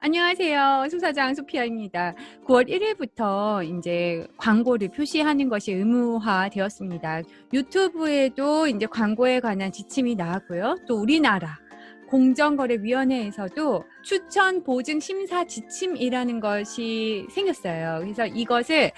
안녕하세요. 수사장 소피아입니다. 9월 1일부터 이제 광고를 표시하는 것이 의무화 되었습니다. 유튜브에도 이제 광고에 관한 지침이 나왔고요. 또 우리나라 공정거래위원회에서도 추천 보증 심사 지침이라는 것이 생겼어요. 그래서 이것을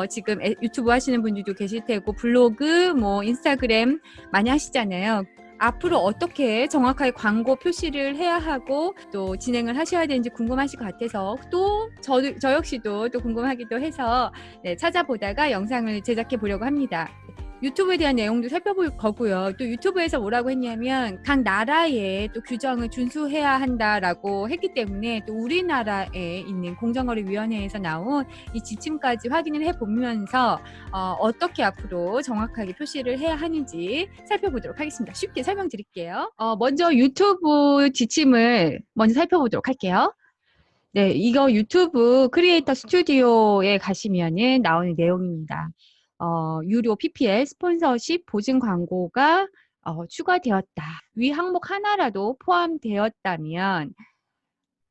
지금 유튜브 하시는 분들도 계실 테고 블로그, 인스타그램 많이 하시잖아요. 앞으로 어떻게 정확하게 광고 표시를 해야 하고 또 진행을 하셔야 되는지 궁금하실 것 같아서 또 저 역시도 또 궁금하기도 해서 찾아보다가 영상을 제작해 보려고 합니다. 유튜브에 대한 내용도 살펴볼 거고요. 또 유튜브에서 뭐라고 했냐면 각 나라의 또 규정을 준수해야 한다라고 했기 때문에 또 우리나라에 있는 공정거래위원회에서 나온 이 지침까지 확인을 해보면서 어떻게 앞으로 정확하게 표시를 해야 하는지 살펴보도록 하겠습니다. 쉽게 설명드릴게요. 먼저 유튜브 지침을 먼저 살펴보도록 할게요. 네, 이거 유튜브 크리에이터 스튜디오에 가시면은 나오는 내용입니다. 유료 PPL 스폰서십 보증 광고가 추가되었다. 위 항목 하나라도 포함되었다면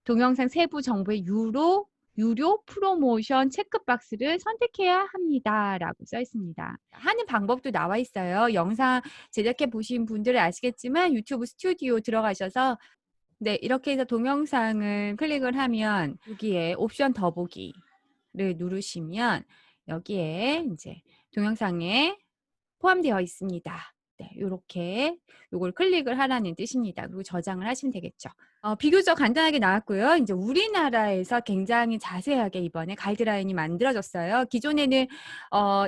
동영상 세부 정보의 유료 프로모션 체크박스를 선택해야 합니다. 라고 써 있습니다. 하는 방법도 나와 있어요. 영상 제작해 보신 분들은 아시겠지만 유튜브 스튜디오 들어가셔서 네, 이렇게 해서 동영상을 클릭을 하면 여기에 옵션 더보기를 누르시면 여기에 이제 동영상에 포함되어 있습니다. 네, 이렇게 요걸 클릭을 하라는 뜻입니다. 그리고 저장을 하시면 되겠죠. 비교적 간단하게 나왔고요. 이제 우리나라에서 굉장히 자세하게 이번에 가이드라인이 만들어졌어요. 기존에는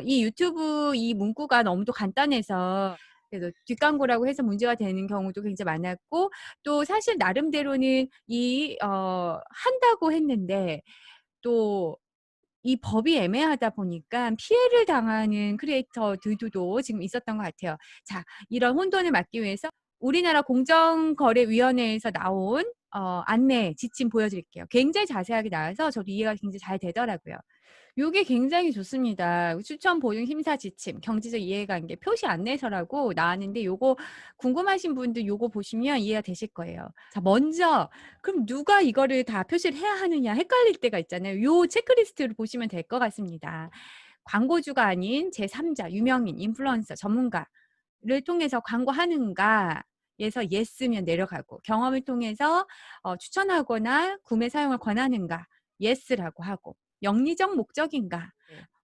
이 유튜브 이 문구가 너무도 간단해서 그래서 뒷광고라고 해서 문제가 되는 경우도 굉장히 많았고 또 사실 나름대로는 한다고 했는데 또 이 법이 애매하다 보니까 피해를 당하는 크리에이터들도 지금 있었던 것 같아요. 자, 이런 혼돈을 막기 위해서 우리나라 공정거래위원회에서 나온 안내 지침 보여드릴게요. 굉장히 자세하게 나와서 저도 이해가 굉장히 잘 되더라고요. 요게 굉장히 좋습니다. 추천 보증 심사 지침, 경제적 이해관계, 표시 안내서라고 나왔는데 요거 궁금하신 분들 요거 보시면 이해가 되실 거예요. 자, 먼저 그럼 누가 이거를 다 표시를 해야 하느냐 헷갈릴 때가 있잖아요. 요 체크리스트를 보시면 될 것 같습니다. 광고주가 아닌 제3자, 유명인, 인플루언서, 전문가를 통해서 광고하는가 에서 yes면 내려가고 경험을 통해서 추천하거나 구매 사용을 권하는가 yes라고 하고 영리적 목적인가?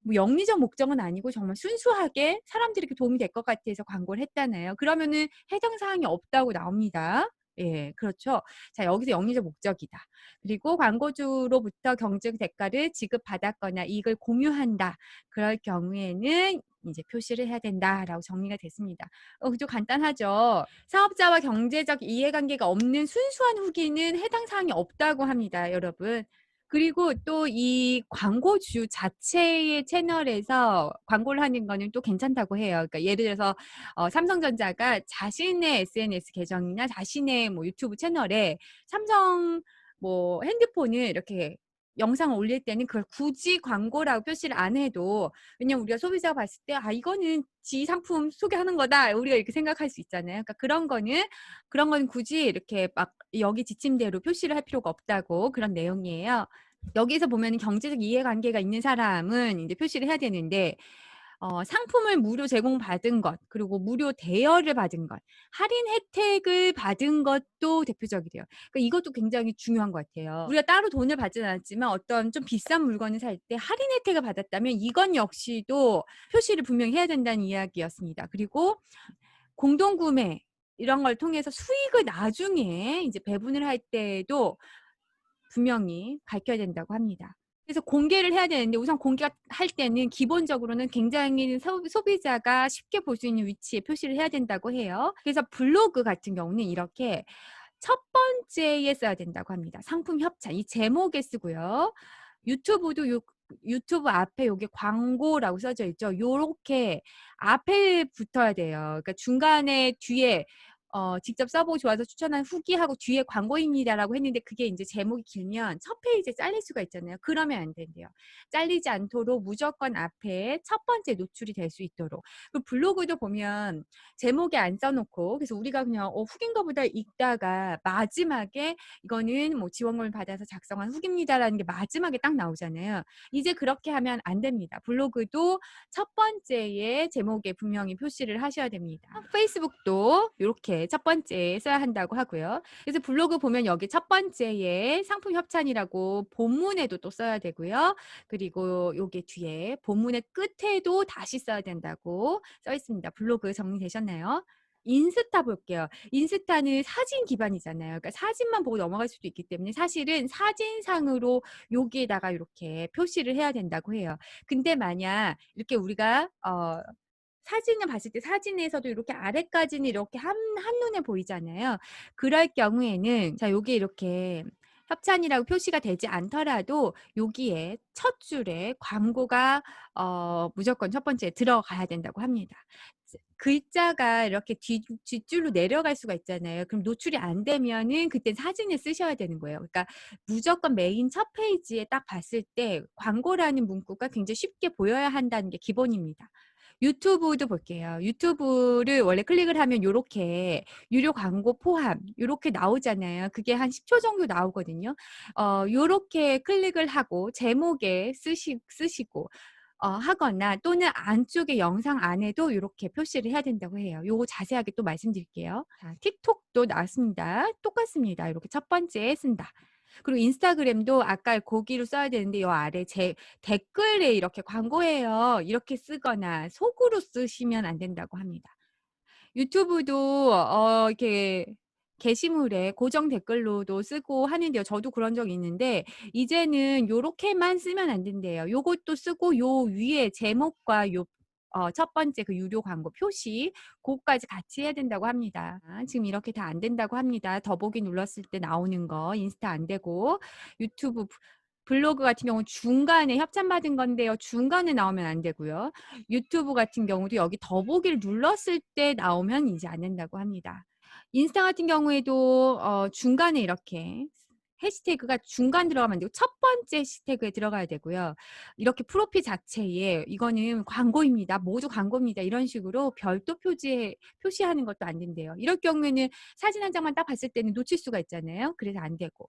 뭐 영리적 목적은 아니고 정말 순수하게 사람들에게 도움이 될 것 같아서 광고를 했다나요? 그러면은 해당 사항이 없다고 나옵니다. 예, 그렇죠. 자, 여기서 영리적 목적이다. 그리고 광고주로부터 경쟁 대가를 지급받았거나 이익을 공유한다. 그럴 경우에는 이제 표시를 해야 된다라고 정리가 됐습니다. 그죠? 간단하죠. 사업자와 경제적 이해관계가 없는 순수한 후기는 해당 사항이 없다고 합니다, 여러분. 그리고 또 이 광고주 자체의 채널에서 광고를 하는 거는 또 괜찮다고 해요. 그러니까 예를 들어서 삼성전자가 자신의 SNS 계정이나 자신의 뭐 유튜브 채널에 삼성 뭐 핸드폰을 이렇게 영상을 올릴 때는 그걸 굳이 광고라고 표시를 안 해도 왜냐면 우리가 소비자가 봤을 때 이거는 지 상품 소개하는 거다 우리가 이렇게 생각할 수 있잖아요. 그러니까 그런 거는 굳이 이렇게 막 여기 지침대로 표시를 할 필요가 없다고 그런 내용이에요. 여기서 보면 경제적 이해관계가 있는 사람은 이제 표시를 해야 되는데 상품을 무료 제공받은 것, 그리고 무료 대여를 받은 것, 할인 혜택을 받은 것도 대표적이래요. 그러니까 이것도 굉장히 중요한 것 같아요. 우리가 따로 돈을 받지는 않았지만 어떤 좀 비싼 물건을 살 때 할인 혜택을 받았다면 이건 역시도 표시를 분명히 해야 된다는 이야기였습니다. 그리고 공동구매 이런 걸 통해서 수익을 나중에 이제 배분을 할 때도 분명히 밝혀야 된다고 합니다. 그래서 공개를 해야 되는데 우선 공개할 때는 기본적으로는 굉장히 소비자가 쉽게 볼 수 있는 위치에 표시를 해야 된다고 해요. 그래서 블로그 같은 경우는 이렇게 첫 번째에 써야 된다고 합니다. 상품 협찬 이 제목에 쓰고요. 유튜브도 유튜브 앞에 여기 광고라고 써져 있죠. 요렇게 앞에 붙어야 돼요. 그러니까 중간에 뒤에 직접 써보고 좋아서 추천한 후기하고 뒤에 광고입니다라고 했는데 그게 이제 제목이 길면 첫 페이지에 잘릴 수가 있잖아요. 그러면 안 된대요. 잘리지 않도록 무조건 앞에 첫 번째 노출이 될 수 있도록. 그 블로그도 보면 제목에 안 써놓고 그래서 우리가 그냥 후기인 것보다 읽다가 마지막에 이거는 뭐 지원금을 받아서 작성한 후기입니다라는 게 마지막에 딱 나오잖아요. 이제 그렇게 하면 안 됩니다. 블로그도 첫 번째에 제목에 분명히 표시를 하셔야 됩니다. 페이스북도 이렇게 첫 번째에 써야 한다고 하고요. 그래서 블로그 보면 여기 첫 번째에 상품 협찬이라고 본문에도 또 써야 되고요. 그리고 여기 뒤에 본문의 끝에도 다시 써야 된다고 써 있습니다. 블로그 정리되셨나요? 인스타 볼게요. 인스타는 사진 기반이잖아요. 그러니까 사진만 보고 넘어갈 수도 있기 때문에 사실은 사진상으로 여기에다가 이렇게 표시를 해야 된다고 해요. 근데 만약 이렇게 우리가 사진을 봤을 때 사진에서도 이렇게 아래까지는 이렇게 한눈에 보이잖아요. 그럴 경우에는 자 여기 이렇게 협찬이라고 표시가 되지 않더라도 여기에 첫 줄에 광고가 무조건 첫 번째에 들어가야 된다고 합니다. 글자가 이렇게 뒷줄로 내려갈 수가 있잖아요. 그럼 노출이 안 되면은 그땐 사진을 쓰셔야 되는 거예요. 그러니까 무조건 메인 첫 페이지에 딱 봤을 때 광고라는 문구가 굉장히 쉽게 보여야 한다는 게 기본입니다. 유튜브도 볼게요. 유튜브를 원래 클릭을 하면 요렇게 유료 광고 포함 요렇게 나오잖아요. 그게 한 10초 정도 나오거든요. 요렇게 클릭을 하고 제목에 쓰시고 하거나 또는 안쪽에 영상 안에도 이렇게 표시를 해야 된다고 해요. 요거 자세하게 또 말씀드릴게요. 자, 틱톡도 나왔습니다. 똑같습니다. 이렇게 첫 번째에 쓴다. 그리고 인스타그램도 아까 거기로 써야 되는데 요 아래 제 댓글에 이렇게 광고해요. 이렇게 쓰거나 속으로 쓰시면 안 된다고 합니다. 유튜브도 이렇게 게시물에 고정 댓글로도 쓰고 하는데요. 저도 그런 적이 있는데 이제는 요렇게만 쓰면 안 된대요. 요것도 쓰고 요 위에 제목과 요 첫 번째 그 유료 광고 표시 고까지 같이 해야 된다고 합니다. 지금 이렇게 다 안 된다고 합니다. 더보기 눌렀을 때 나오는 거 인스타 안 되고 유튜브 블로그 같은 경우는 중간에 협찬받은 건데요. 중간에 나오면 안 되고요. 유튜브 같은 경우도 여기 더보기를 눌렀을 때 나오면 이제 안 된다고 합니다. 인스타 같은 경우에도 중간에 이렇게 해시태그가 중간 들어가면 안 되고 첫 번째 해시태그에 들어가야 되고요. 이렇게 프로필 자체에 이거는 광고입니다. 모두 광고입니다. 이런 식으로 별도 표시하는 것도 안 된대요. 이럴 경우에는 사진 한 장만 딱 봤을 때는 놓칠 수가 있잖아요. 그래서 안 되고.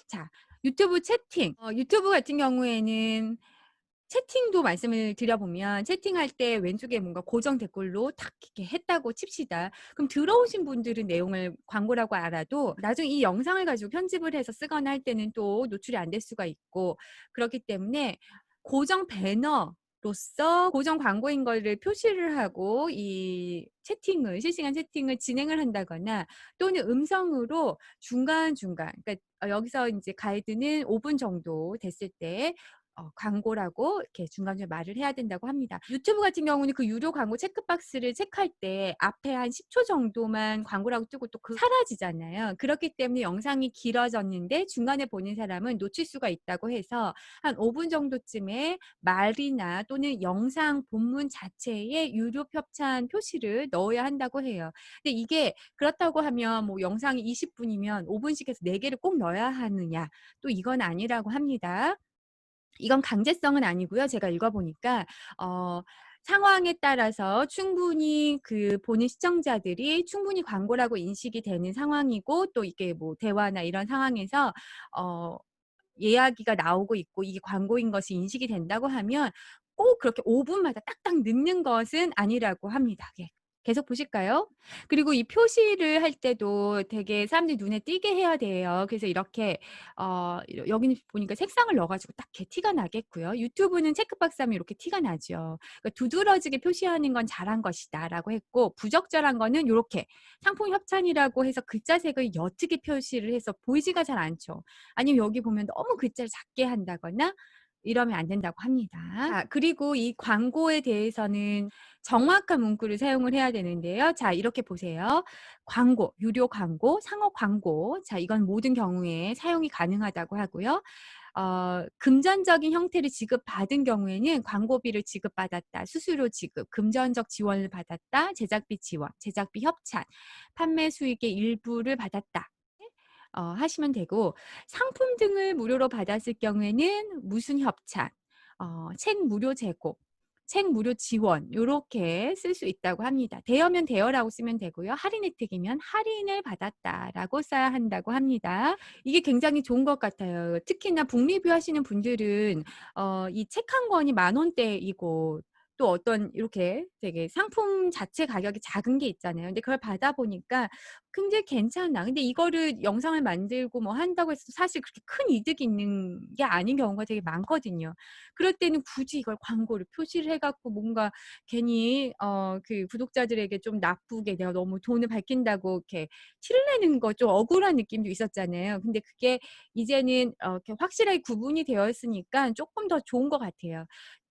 자, 유튜브 채팅. 유튜브 같은 경우에는 채팅도 말씀을 드려보면 채팅할 때 왼쪽에 뭔가 고정 댓글로 탁 이렇게 했다고 칩시다. 그럼 들어오신 분들은 내용을 광고라고 알아도 나중에 이 영상을 가지고 편집을 해서 쓰거나 할 때는 또 노출이 안 될 수가 있고 그렇기 때문에 고정 배너로서 고정 광고인 거를 표시를 하고 이 실시간 채팅을 진행을 한다거나 또는 음성으로 중간중간 그러니까 여기서 이제 가이드는 5분 정도 됐을 때 광고라고 이렇게 중간중간 말을 해야 된다고 합니다. 유튜브 같은 경우는 그 유료 광고 체크박스를 체크할 때 앞에 한 10초 정도만 광고라고 뜨고 또 사라지잖아요. 그렇기 때문에 영상이 길어졌는데 중간에 보는 사람은 놓칠 수가 있다고 해서 한 5분 정도쯤에 말이나 또는 영상 본문 자체에 유료 협찬 표시를 넣어야 한다고 해요. 근데 이게 그렇다고 하면 뭐 영상이 20분이면 5분씩 해서 4개를 꼭 넣어야 하느냐 또 이건 아니라고 합니다. 이건 강제성은 아니고요. 제가 읽어보니까 상황에 따라서 충분히 그 보는 시청자들이 충분히 광고라고 인식이 되는 상황이고 또 이게 뭐 대화나 이런 상황에서 이야기가 나오고 있고 이게 광고인 것이 인식이 된다고 하면 꼭 그렇게 5분마다 딱딱 넣는 것은 아니라고 합니다. 예. 계속 보실까요? 그리고 이 표시를 할 때도 되게 사람들이 눈에 띄게 해야 돼요. 그래서 이렇게 여기는 보니까 색상을 넣어 가지고 딱 이렇게 티가 나겠고요. 유튜브는 체크박스 하면 이렇게 티가 나죠. 그러니까 두드러지게 표시하는 건 잘한 것이다라고 했고 부적절한 거는 요렇게 상품 협찬이라고 해서 글자색을 옅게 표시를 해서 보이지가 잘 않죠. 아니면 여기 보면 너무 글자를 작게 한다거나 이러면 안 된다고 합니다. 자, 그리고 이 광고에 대해서는 정확한 문구를 사용을 해야 되는데요. 자, 이렇게 보세요. 광고, 유료 광고, 상호 광고. 자, 이건 모든 경우에 사용이 가능하다고 하고요. 금전적인 형태를 지급받은 경우에는 광고비를 지급받았다, 수수료 지급, 금전적 지원을 받았다, 제작비 지원, 제작비 협찬, 판매 수익의 일부를 받았다. 하시면 되고, 상품 등을 무료로 받았을 경우에는 무슨 협찬, 책 무료 제공, 책 무료 지원 요렇게 쓸 수 있다고 합니다. 대여면 대여라고 쓰면 되고요. 할인 혜택이면 할인을 받았다라고 써야 한다고 합니다. 이게 굉장히 좋은 것 같아요. 특히나 북리뷰 하시는 분들은 이 책 한 권이 10,000원대이고 또 어떤 이렇게 되게 상품 자체 가격이 작은 게 있잖아요. 근데 그걸 받아 보니까 굉장히 괜찮아. 근데 이거를 영상을 만들고 뭐 한다고 해서 사실 그렇게 큰 이득이 있는 게 아닌 경우가 되게 많거든요. 그럴 때는 굳이 이걸 광고를 표시를 해 갖고 뭔가 괜히 그 구독자들에게 좀 나쁘게 내가 너무 돈을 밝힌다고 이렇게 티를 내는 거 좀 억울한 느낌도 있었잖아요. 근데 그게 이제는 이렇게 확실하게 구분이 되어 있으니까 쪼끔 더 좋은 것 같아요.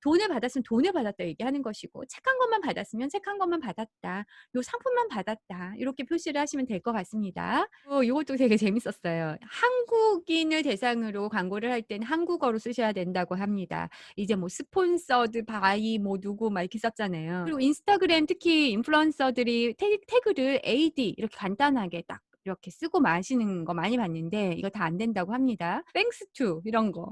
돈을 받았으면 돈을 받았다 얘기하는 것이고, 책 한 권만 받았으면 책 한 권만 받았다, 요 상품만 받았다, 이렇게 표시를 하시면 될 것 같습니다. 요것도 되게 재밌었어요. 한국인을 대상으로 광고를 할 때는 한국어로 쓰셔야 된다고 합니다. 이제 뭐 스폰서드 바이 뭐 누구 막 이렇게 썼잖아요. 그리고 인스타그램 특히 인플루언서들이 태그를 AD 이렇게 간단하게 딱 이렇게 쓰고 마시는 거 많이 봤는데 이거 다 안 된다고 합니다. 땡스 투 이런 거.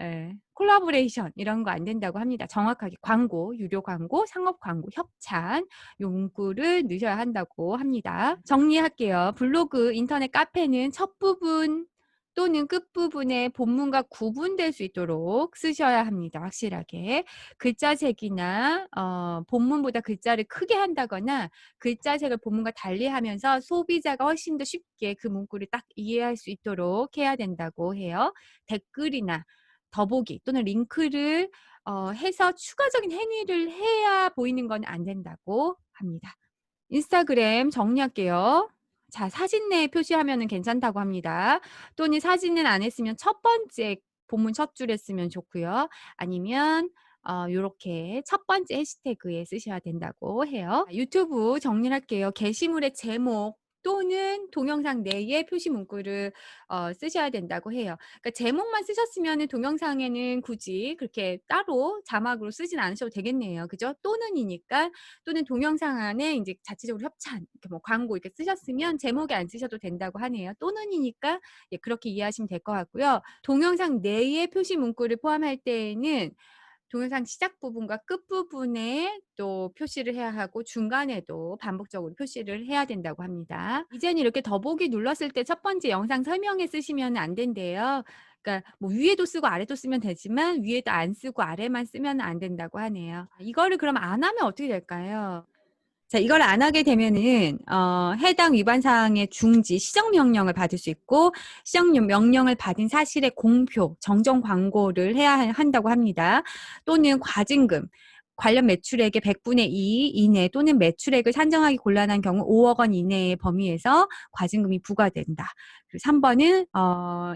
예. 콜라보레이션 이런 거 안 된다고 합니다. 정확하게 광고, 유료 광고, 상업 광고, 협찬 요 문구를 넣으셔야 한다고 합니다. 정리할게요. 블로그, 인터넷 카페는 첫 부분 또는 끝부분에 본문과 구분될 수 있도록 쓰셔야 합니다. 확실하게. 글자색이나 본문보다 글자를 크게 한다거나 글자색을 본문과 달리하면서 소비자가 훨씬 더 쉽게 그 문구를 딱 이해할 수 있도록 해야 된다고 해요. 댓글이나 더보기 또는 링크를 해서 추가적인 행위를 해야 보이는 건 안 된다고 합니다. 인스타그램 정리할게요. 자, 사진 내에 표시하면은 괜찮다고 합니다. 또는 사진은 안 했으면 첫 번째 본문 첫 줄에 쓰면 좋고요. 아니면 요렇게 첫 번째 해시태그에 쓰셔야 된다고 해요. 유튜브 정리를 할게요. 게시물의 제목 또는 동영상 내에 표시 문구를 쓰셔야 된다고 해요. 그러니까 제목만 쓰셨으면은 동영상에는 굳이 그렇게 따로 자막으로 쓰진 않으셔도 되겠네요. 그죠? 또는이니까 또는 동영상 안에 인제 자체적으로 협찬 이렇게 뭐 광고 이렇게 쓰셨으면 제목에 안 쓰셔도 된다고 하네요. 또는이니까 예 그렇게 이해하시면 될 것 같고요. 동영상 내에 표시 문구를 포함할 때에는 동영상 시작 부분과 끝 부분에 또 표시를 해야 하고 중간에도 반복적으로 표시를 해야 된다고 합니다. 이제는 이렇게 더보기 눌렀을 때 첫 번째 영상 설명에 쓰시면 안 된대요. 그러니까 뭐 위에도 쓰고 아래도 쓰면 되지만 위에도 안 쓰고 아래만 쓰면 안 된다고 하네요. 이거를 그럼 안 하면 어떻게 될까요? 자, 이걸 안 하게 되면은 해당 위반 사항의 중지, 시정 명령을 받을 수 있고, 시정 명령을 받은 사실의 공표, 정정 광고를 해야 한다고 합니다. 또는 과징금, 관련 매출액의 100분의 2 이내 또는 매출액을 산정하기 곤란한 경우 5억 원 이내의 범위에서 과징금이 부과된다. 그리고 3번은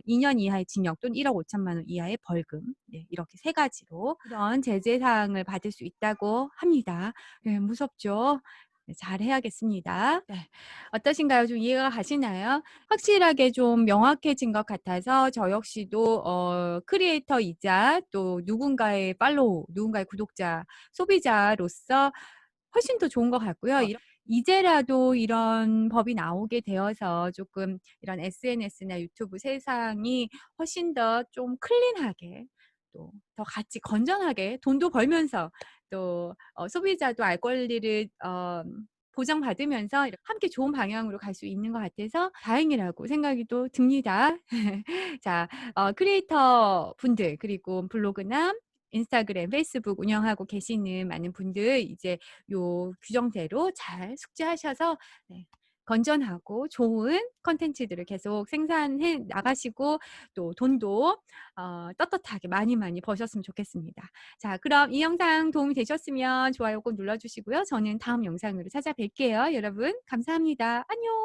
2년 이하의 징역 또는 1억 5천만 원 이하의 벌금. 네, 이렇게 세 가지로 이런 제재 사항을 받을 수 있다고 합니다. 네, 무섭죠? 네, 잘 해야겠습니다. 네. 어떠신가요? 좀 이해가 가시나요? 확실하게 좀 명확해진 것 같아서 저 역시도 크리에이터이자 또 누군가의 팔로우, 누군가의 구독자, 소비자로서 훨씬 더 좋은 것 같고요. 이제라도 이런 법이 나오게 되어서 조금 이런 SNS나 유튜브 세상이 훨씬 더 좀 클린하게 또 더 같이 건전하게 돈도 벌면서 또 소비자도 알 권리를 보장받으면서 함께 좋은 방향으로 갈 수 있는 것 같아서 다행이라고 생각이 또 듭니다. 자, 크리에이터 분들 그리고 블로그나 인스타그램, 페이스북 운영하고 계시는 많은 분들 이제 요 규정대로 잘 숙지하셔서 네, 건전하고 좋은 콘텐츠들을 계속 생산해 나가시고 또 돈도 떳떳하게 많이 많이 버셨으면 좋겠습니다. 자, 그럼 이 영상 도움이 되셨으면 좋아요 꼭 눌러주시고요. 저는 다음 영상으로 찾아뵐게요. 여러분 감사합니다. 안녕.